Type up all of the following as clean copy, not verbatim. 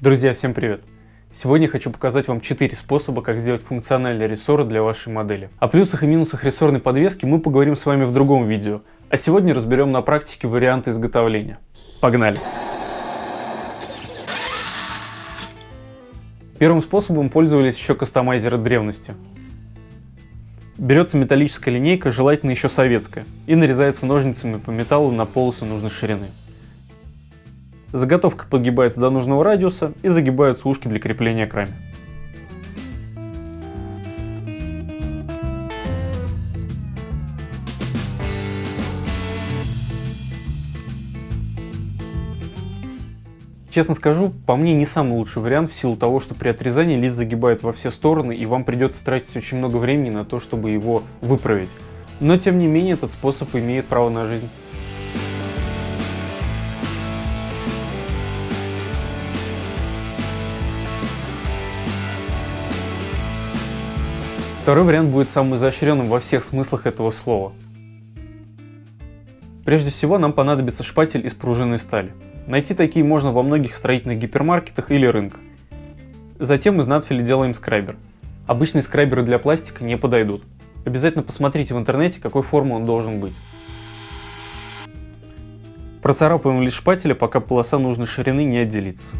Друзья, всем привет! Сегодня хочу показать вам 4 способа, как сделать функциональные рессоры для вашей модели. О плюсах и минусах рессорной подвески мы поговорим с вами в другом видео, а сегодня разберем на практике варианты изготовления. Погнали! Первым способом пользовались еще кастомайзеры древности. Берется металлическая линейка, желательно еще советская, и нарезается ножницами по металлу на полосы нужной ширины. Заготовка подгибается до нужного радиуса и загибаются ушки для крепления к раме. Честно скажу, по мне не самый лучший вариант в силу того, что при отрезании лист загибает во все стороны и вам придется тратить очень много времени на то, чтобы его выправить. Но тем не менее этот способ имеет право на жизнь. Второй вариант будет самым изощренным во всех смыслах этого слова. Прежде всего нам понадобится шпатель из пружинной стали. Найти такие можно во многих строительных гипермаркетах или рынках. Затем из надфиля делаем скрайбер. Обычные скрайберы для пластика не подойдут. Обязательно посмотрите в интернете, какой формы он должен быть. Процарапываем лист шпателя, пока полоса нужной ширины не отделится.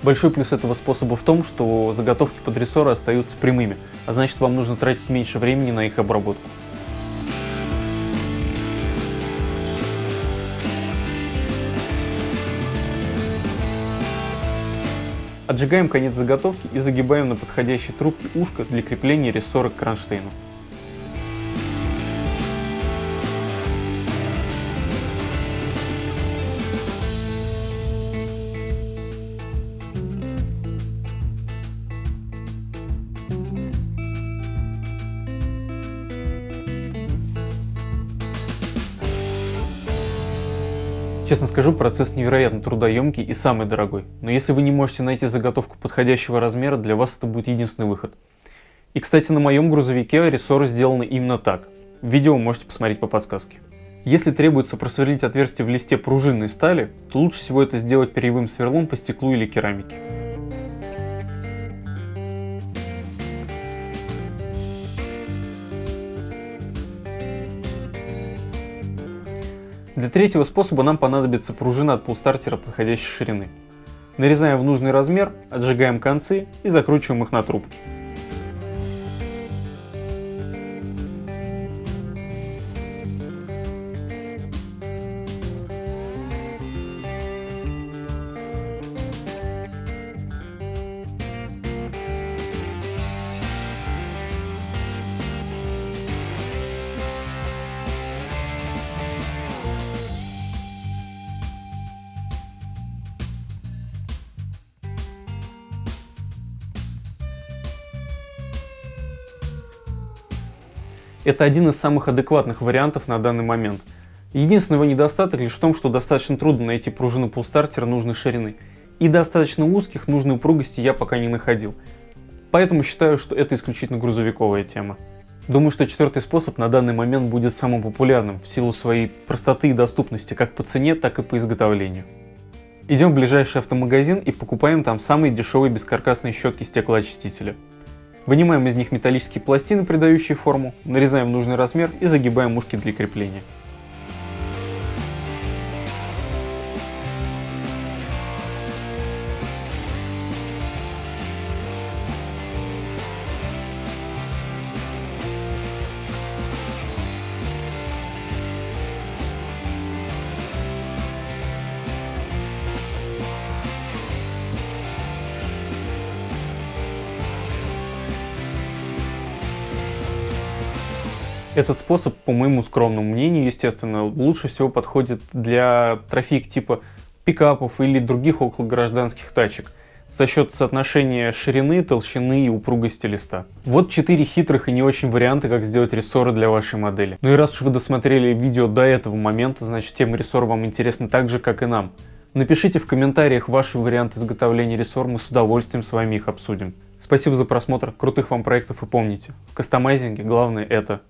Большой плюс этого способа в том, что заготовки под рессоры остаются прямыми, а значит вам нужно тратить меньше времени на их обработку. Отжигаем конец заготовки и загибаем на подходящей трубке ушко для крепления рессора к кронштейну. Честно скажу, процесс невероятно трудоемкий и самый дорогой, но если вы не можете найти заготовку подходящего размера, для вас это будет единственный выход. И кстати, на моем грузовике рессоры сделаны именно так. Видео можете посмотреть по подсказке. Если требуется просверлить отверстие в листе пружинной стали, то лучше всего это сделать перьевым сверлом по стеклу или керамике. Для третьего способа нам понадобится пружина от пулстартера подходящей ширины. Нарезаем в нужный размер, отжигаем концы и закручиваем их на трубки. Это один из самых адекватных вариантов на данный момент. Единственный его недостаток лишь в том, что достаточно трудно найти пружину пулстартера нужной ширины. И достаточно узких нужной упругости я пока не находил. Поэтому считаю, что это исключительно грузовиковая тема. Думаю, что четвертый способ на данный момент будет самым популярным в силу своей простоты и доступности как по цене, так и по изготовлению. Идем в ближайший автомагазин и покупаем там самые дешевые бескаркасные щетки стеклоочистителя. Вынимаем из них металлические пластины, придающие форму, нарезаем в нужный размер и загибаем ушки для крепления. Этот способ, по моему скромному мнению, естественно, лучше всего подходит для трофеек типа пикапов или других окологражданских тачек за счет соотношения ширины, толщины и упругости листа. Вот 4 хитрых и не очень варианта, как сделать рессоры для вашей модели. Ну и раз уж вы досмотрели видео до этого момента, значит тема рессор вам интересна так же, как и нам. Напишите в комментариях ваши варианты изготовления рессор, мы с удовольствием с вами их обсудим. Спасибо за просмотр, крутых вам проектов и помните, в кастомайзинге главное это